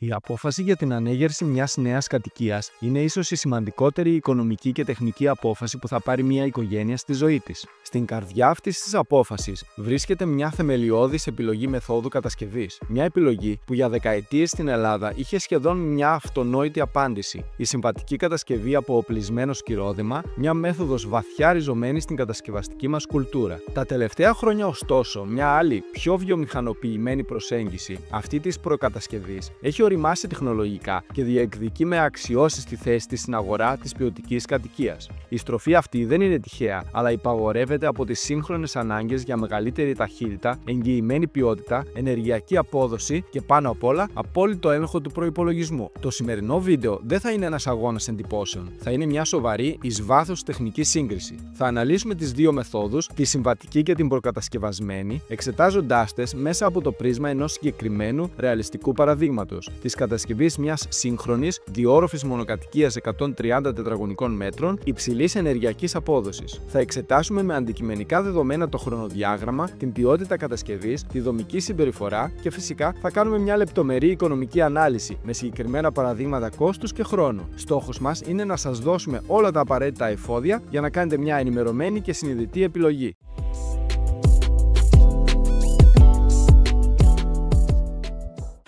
Η απόφαση για την ανέγερση μιας νέας κατοικίας είναι ίσως η σημαντικότερη οικονομική και τεχνική απόφαση που θα πάρει μια οικογένεια στη ζωή της. Στην καρδιά αυτής της απόφασης βρίσκεται μια θεμελιώδης επιλογή μεθόδου κατασκευής. Μια επιλογή που για δεκαετίες στην Ελλάδα είχε σχεδόν μια αυτονόητη απάντηση. Η συμβατική κατασκευή από οπλισμένο σκυρόδεμα, μια μέθοδος βαθιά ριζωμένη στην κατασκευαστική μας κουλτούρα. Τα τελευταία χρόνια, ωστόσο, μια άλλη, πιο βιομηχανοποιημένη προσέγγιση, αυτή της προκατασκευής, έχει οριμάσει τεχνολογικά και διεκδικεί με αξιώσεις τη θέση της στην αγορά της ποιοτικής κατοικίας. Η στροφή αυτή δεν είναι τυχαία, αλλά υπαγορεύεται από τις σύγχρονες ανάγκες για μεγαλύτερη ταχύτητα, εγγυημένη ποιότητα, ενεργειακή απόδοση και πάνω απ' όλα απόλυτο έλεγχο του προϋπολογισμού. Το σημερινό βίντεο δεν θα είναι ένας αγώνας εντυπώσεων, θα είναι μια σοβαρή εις βάθος τεχνική σύγκριση. Θα αναλύσουμε τις δύο μεθόδους, τη συμβατική και την προκατασκευασμένη, εξετάζοντάς τες μέσα από το πρίσμα ενός συγκεκριμένου ρεαλιστικού παραδείγματος, της κατασκευής μιας σύγχρονης, διόροφης μονοκατοικίας 130 τετραγωνικών μέτρων υψηλής ενεργειακής απόδοσης. Θα εξετάσουμε με αντικειμενικά δεδομένα το χρονοδιάγραμμα, την ποιότητα κατασκευής, τη δομική συμπεριφορά και φυσικά θα κάνουμε μια λεπτομερή οικονομική ανάλυση με συγκεκριμένα παραδείγματα κόστους και χρόνου. Στόχος μας είναι να σας δώσουμε όλα τα απαραίτητα εφόδια για να κάνετε μια ενημερωμένη και συνειδητή επιλογή.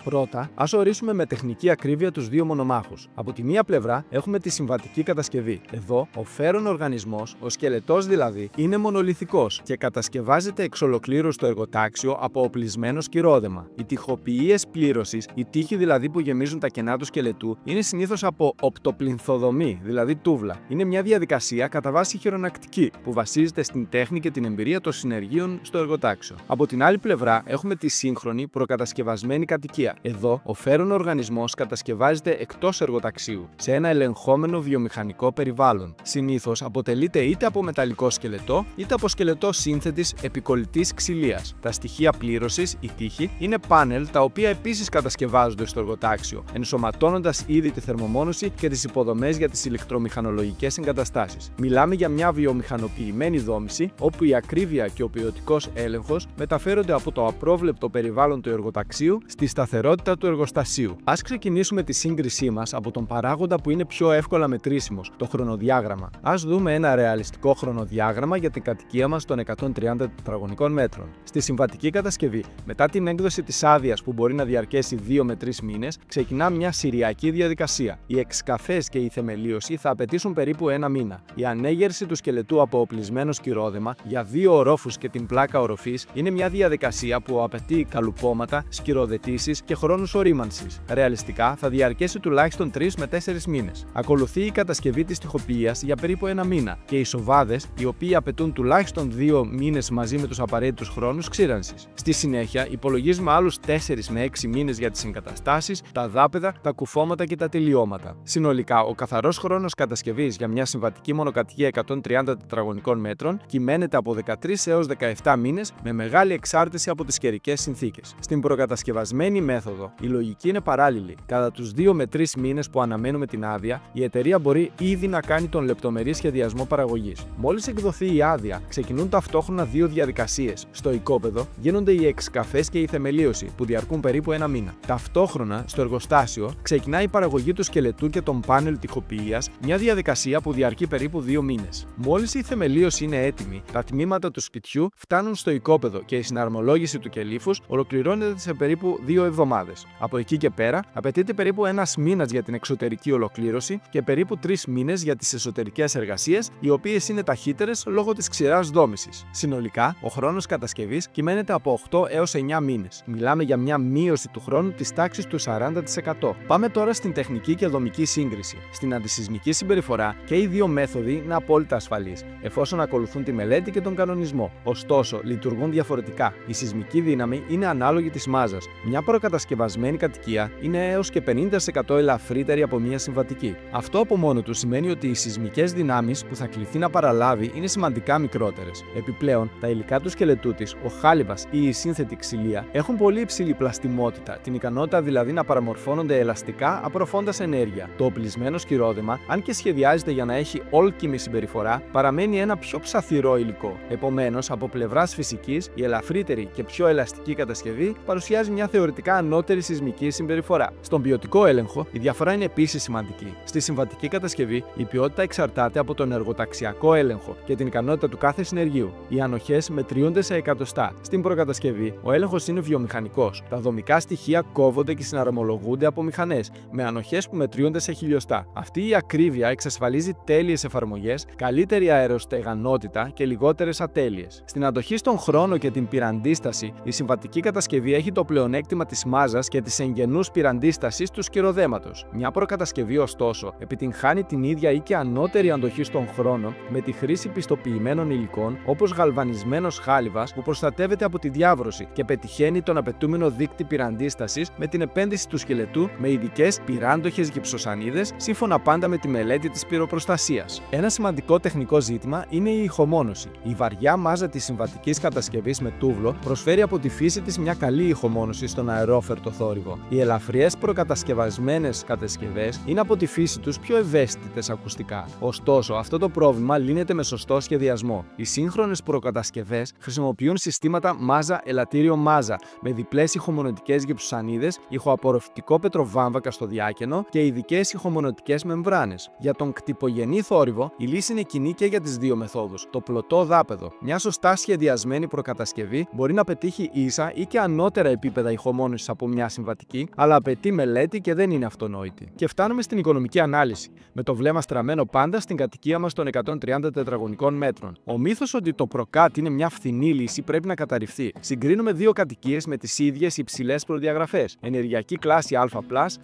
Πρώτα, ας ορίσουμε με τεχνική ακρίβεια τους δύο μονομάχους. Από τη μία πλευρά έχουμε τη συμβατική κατασκευή. Εδώ, ο φέρον οργανισμός, ο σκελετός δηλαδή, είναι μονολιθικός και κατασκευάζεται εξ ολοκλήρου στο εργοτάξιο από οπλισμένο σκυρόδεμα. Οι τοιχοποιίες πλήρωσης, οι τοίχοι δηλαδή που γεμίζουν τα κενά του σκελετού, είναι συνήθως από οπτοπλυνθοδομή, δηλαδή τούβλα. Είναι μια διαδικασία κατά βάση χειρονακτική, που βασίζεται στην τέχνη και την εμπειρία των συνεργείων στο εργοτάξιο. Από την άλλη πλευρά έχουμε τη σύγχρονη προκατασκευασμένη κατοικία. Εδώ, ο φέρον οργανισμός κατασκευάζεται εκτός εργοταξίου, σε ένα ελεγχόμενο βιομηχανικό περιβάλλον. Συνήθως αποτελείται είτε από μεταλλικό σκελετό, είτε από σκελετό σύνθετης επικολλητής ξυλίας. Τα στοιχεία πλήρωσης, οι τοίχοι, είναι πάνελ τα οποία επίσης κατασκευάζονται στο εργοτάξιο, ενσωματώνοντας ήδη τη θερμομόνωση και τις υποδομές για τις ηλεκτρομηχανολογικές εγκαταστάσεις. Μιλάμε για μια βιομηχανοποιημένη δόμηση, όπου η ακρίβεια και ο ποιοτικός έλεγχος μεταφέρονται από το απρόβλεπτο περιβάλλον του εργοταξίου στη σταθερότητα του εργοστασίου. Ας ξεκινήσουμε τη σύγκρισή μας από τον παράγοντα που είναι πιο εύκολα μετρήσιμος, το χρονοδιάγραμμα. Ας δούμε ένα ρεαλιστικό χρονοδιάγραμμα για την κατοικία μας των 130 τετραγωνικών μέτρων. Στη συμβατική κατασκευή, μετά την έκδοση της άδειας που μπορεί να διαρκέσει 2 με 3 μήνες, ξεκινά μια σηριακή διαδικασία. Οι εξκαφές και η θεμελίωση θα απαιτήσουν περίπου 1 μήνα. Η ανέγερση του σκελετού από οπλισμένο σκυρόδεμα για 2 ορόφους και την πλάκα οροφής είναι μια διαδικασία που απαιτεί καλουπώματα, σκυροδετήσεις και χρόνους ορίμανσης. Ρεαλιστικά θα διαρκέσει τουλάχιστον 3 με 4 μήνες. Ακολουθεί η κατασκευή της τοιχοποιίας για περίπου 1 μήνα και οι σοβάδες, οι οποίοι απαιτούν τουλάχιστον 2 μήνες μαζί με τους απαραίτητους χρόνους ξύρανσης. Στη συνέχεια, υπολογίζουμε άλλους 4 με 6 μήνες για τις εγκαταστάσεις, τα δάπεδα, τα κουφώματα και τα τελειώματα. Συνολικά, ο καθαρός χρόνος κατασκευής για μια συμβατική μονοκατοικία 130 τετραγωνικών μέτρων κυμαίνεται από 13 έως 17 μήνες με μεγάλη εξάρτηση από τις καιρικές συνθήκες. Στην προκατασκευασμένη μέθοδο, η λογική είναι παράλληλη. Κατά τους 2 με 3 μήνες που αναμένουμε την άδεια, η εταιρεία μπορεί ήδη να κάνει τον λεπτομερή σχεδιασμό παραγωγής. Μόλις εκδοθεί η άδεια, ξεκινούν ταυτόχρονα 2 διαδικασίες. Στο οικόπεδο γίνονται οι εξκαφές και η θεμελίωση, που διαρκούν περίπου 1 μήνα. Ταυτόχρονα, στο εργοστάσιο, ξεκινάει η παραγωγή του σκελετού και των πάνελ τοιχοποιίας, μια διαδικασία που διαρκεί περίπου 2 μήνες. Μόλις η θεμελίωση είναι έτοιμη, τα τμήματα του σπιτιού φτάνουν στο οικόπεδο και η συναρμολόγηση του κελύφους ολοκληρώνεται σε περίπου 2 εβδομάδες. Από εκεί και πέρα, απαιτείται περίπου 1 μήνας για την εξωτερική ολοκλήρωση και περίπου 3 μήνες για τις εσωτερικές εργασίες, οι οποίες είναι ταχύτερες λόγω της ξηράς δόμησης. Συνολικά, ο χρόνος κατασκευής κυμαίνεται από 8 έως 9 μήνες. Μιλάμε για μια μείωση του χρόνου της τάξης του 40%. Πάμε τώρα στην τεχνική και δομική σύγκριση. Στην αντισυσμική συμπεριφορά και οι δύο μέθοδοι είναι απόλυτα ασφαλείς, εφόσον ακολουθούν τη μελέτη και τον κανονισμό. Ωστόσο, λειτουργούν διαφορετικά. Η σεισμική δύναμη είναι ανάλογη της μάζας. Μια προκατασκευασμένη κατοικία είναι έως και 50% ελαφρύτερη από μια συμβατική. Αυτό από μόνο του σημαίνει ότι οι σεισμικές δυνάμεις που θα κληθεί να παραλάβει είναι σημαντικά μικρότερες. Επιπλέον, τα υλικά του σκελετού της, ο χάλιβας ή η σύνθετη ξυλία, έχουν πολύ υψηλή πλαστιμότητα, την ικανότητα δηλαδή να παραμορφώνονται ελαστικά απορροφώντας ενέργεια. Το οπλισμένο σκυρόδεμα, αν και σχεδιάζεται για να έχει όλκιμη συμπεριφορά, παραμένει ένα πιο ψαθυρό υλικό. Επομένως, από πλευράς φυσικής, η ελαφρύτερη και πιο ελαστική κατασκευή παρουσιάζει μια θεωρητικά ανώτερη σεισμική συμπεριφορά. Στον ποιοτικό έλεγχο, η διαφορά είναι επίσης σημαντική. Στη συμβατική κατασκευή, η ποιότητα εξαρτάται από τον εργοταξιακό έλεγχο και την ικανότητα του κάθε συνεργείου. Οι ανοχές μετριούνται σε εκατοστά. Στην προκατασκευή, ο έλεγχος είναι βιομηχανικός. Τα δομικά στοιχεία κόβονται και συναρμολογούνται από μηχανές, με ανοχές που μετριούνται σε χιλιοστά. Αυτή η ακρίβεια εξασφαλίζει τέλειες εφαρμογές, καλύτερη αεροστεγανότητα και λιγότερες ατέλειες. Στην αντοχή στον χρόνο και την πυραντίσταση, η συμβατική κατασκευή έχει το πλεονέκτημα της μάζας και της εγγενούς πυραντίστασης του σκυροδέματος. Μια προκατασκευή, ωστόσο, επιτυγχάνει την ίδια ή και ανώτερη αντοχή στον χρόνο με τη χρήση πιστοποιημένων υλικών όπως γαλβανισμένος χάλιβας που προστατεύεται από τη διάβρωση και πετυχαίνει τον απαιτούμενο δείκτη πυραντίστασης με την επένδυση του σκελετού με ειδικές πυράντοχες γυψοσανίδες, σύμφωνα πάντα με τη μελέτη της πυροπροστασίας. Ένα σημαντικό τεχνικό ζήτημα είναι η ηχομόνωση. Η βαριά μάζα της συμβατικής κατασκευής με τούβλο προσφέρει από τη φύση της μια καλή ηχομόνωση στον αερόφερτο θόρυβο. Οι ελαφριές προκατασκευασμένες κατασκευές είναι από τη φύση τους πιο ευαίσθητες ακουστικά. Ωστόσο, αυτό το πρόβλημα λύνεται με σωστό σχεδιασμό. Οι σύγχρονες προκατασκευές χρησιμοποιούν συστήματα μάζα-ελαττήριο-μάζα με διπλές ηχομονωτικές γυψοσανίδες, ηχοαπορροφητικό πετροβάμβακα στο διάκενο και ειδικές ηχομονωτικές μεμβράνες. Για τον κτυπογενή θόρυβο, η λύση είναι κοινή και για τις δύο μεθόδους. Το πλωτό δάπεδο. Μια σωστά σχεδιασμένη προκατασκευή μπορεί να πετύχει ίσα ή και ανώτερα επίπεδα ηχομόνωσης από μια συμβατική, αλλά απαιτεί μελέτη και δεν είναι αυτονόητη. Και φτάνουμε στην οικονομική ανάλυση, με το βλέμμα στραμμένο πάντα στην κατοικία μας των 130 τετραγωνικών μέτρων. Ο μύθος ότι το προκάτ είναι μια φθηνή λύση πρέπει να καταρριφθεί. Συγκρίνουμε δύο κατοικίες με τις ίδιες υψηλές προδιαγραφές. Ενεργειακή κλάση Α+,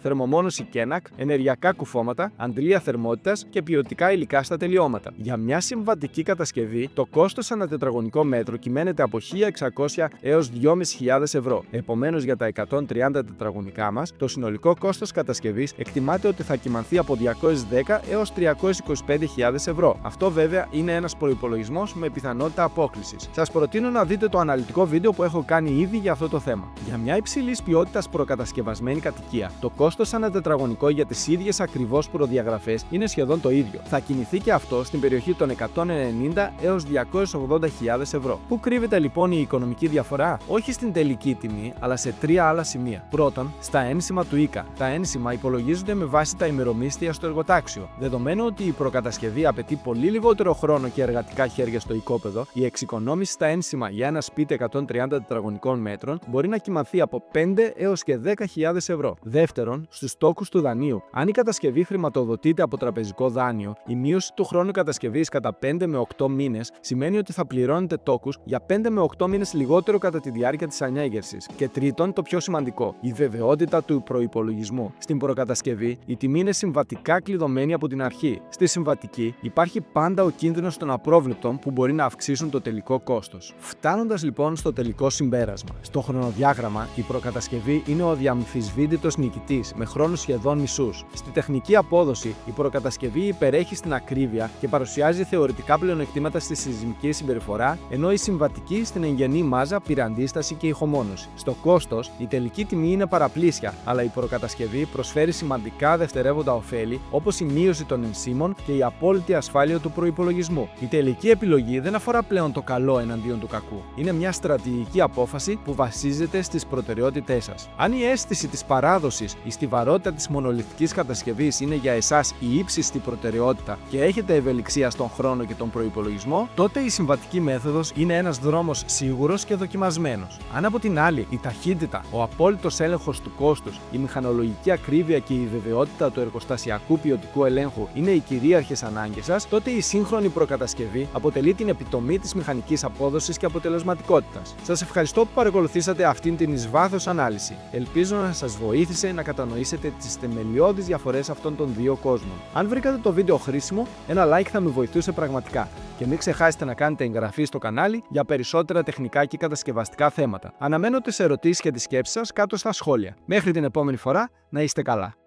θερμομόνωση Κένακ, ενεργειακά κουφώματα, αντλία θερμότητας και ποιοτικά υλικά στα τελειώματα. Για μια συμβατική κατασκευή, το κόστος ανά τετραγωνικό μέτρο κυμαίνεται από 1.600 έως 2.500 ευρώ. Επομένως, για τα 130 τετραγωνικά μας, το συνολικό κόστος κατασκευής εκτιμάται ότι θα κυμανθεί από 210 έως 325.000 ευρώ. Αυτό βέβαια είναι ένας προϋπολογισμός με πιθανότητα απόκλησης. Σας προτείνω να δείτε το αναλυτικό βίντεο που έχω κάνει ήδη για αυτό το θέμα. Για μια υψηλής ποιότητας προκατασκευασμένη κατοικία, το κόστος ανά τετραγωνικό για τις ίδιες ακριβώς προδιαγραφές είναι σχεδόν το ίδιο. Θα κινηθεί και αυτό στην περιοχή των 190 έως 280.000 ευρώ. Πού κρύβεται λοιπόν η οικονομική διαφορά? Όχι στην τελική τιμή, αλλά σε τρία άλλα σημεία. Πρώτον, στα ένσημα του ΙΚΑ. Τα ένσημα υπολογίζονται με βάση τα ημερομίσθια στο εργοτάξιο. Δεδομένου ότι η προκατασκευή απαιτεί πολύ λιγότερο χρόνο και εργατικά χέρια στο οικόπεδο, η εξοικονόμηση στα ένσημα για ένα σπίτι 130 τετραγωνικών μέτρων μπορεί να κυμανθεί από 5 έως και 10.000 ευρώ. Δεύτερον, στους τόκους του δανείου. Αν η κατασκευή χρηματοδοτείται από τραπεζικό δάνειο, η μείωση του χρόνου κατασκευής κατά 5 με 8 μήνες σημαίνει ότι θα πληρώνετε τόκους για 5 με 8 μήνες λιγότερο κατά τη διάρκεια της ανέγερσης. Και τρίτον, το πιο σημαντικό, η βεβαιότητα του προϋπολογισμού. Στην προκατασκευή, η τιμή είναι συμβατικά κλειδωμένη από την αρχή. Στη συμβατική, υπάρχει πάντα ο κίνδυνος των απρόβλεπτων που μπορεί να αυξήσουν το τελικό κόστος. Φτάνοντας λοιπόν στο τελικό συμπέρασμα. Στο χρονοδιάγραμμα, η προκατασκευή είναι ο διαμφισβήτητος νικητής, με χρόνους σχεδόν μισούς. Στη τεχνική απόδοση, η προκατασκευή υπερέχει στην ακρίβεια και παρουσιάζει θεωρητικά πλεονεκτήματα στη σεισμική συμπεριφορά, ενώ η συμβατική στην εγγενή μάζα, πυραντίσταση και ηχομόνωση. Στο κόστος, η τελική τιμή είναι παραπλήσια, αλλά η προκατασκευή προσφέρει σημαντικά δευτερεύοντα ωφέλη, όπως η μείωση των ενσύμων και η απόλυτη ασφάλεια του προϋπολογισμού. Η τελική επιλογή δεν αφορά πλέον το καλό εναντίον του κακού. Είναι μια στρατηγική απόφαση που βασίζεται στις προτεραιότητές σας. Αν η αίσθηση της παράδοσης, η στιβαρότητα της μονολιθικής κατασκευής είναι για εσάς η ύψιστη προτεραιότητα και έχετε ευελιξία στον χρόνο και τον προϋπολογισμό, τότε η συμβατική μέθοδος είναι ένας δρόμος σίγουρος και δοκιμασμένος. Αν από την άλλη η ταχύτητα, ο απόλυτος έλεγχος του κόστους, η μηχανολογική ακρίβεια και η βεβαιότητα του εργοστασιακού ποιοτικού ελέγχου είναι οι κυρίαρχες ανάγκες σας, τότε η σύγχρονη προκατασκευή αποτελεί την επιτομή της μηχανικής απόδοσης και αποτελεσματικότητας. Σας ευχαριστώ που παρακολουθήσατε αυτήν την εις βάθος ανάλυση. Ελπίζω να σας βοήθησε να κατανοήσετε τις θεμελιώδεις διαφορές αυτών των δύο κόσμων. Αν βρήκατε το βίντεο χρήσιμο, ένα like θα με βοηθούσε πραγματικά. Και μην ξεχάσετε να κάνετε εγγραφή στο κανάλι για περισσότερα τεχνικά και κατασκευαστικά θέματα. Αναμένω τις ερωτήσεις και τις σκέψεις σας κάτω στα σχόλια. Μέχρι την επόμενη φορά, να είστε καλά.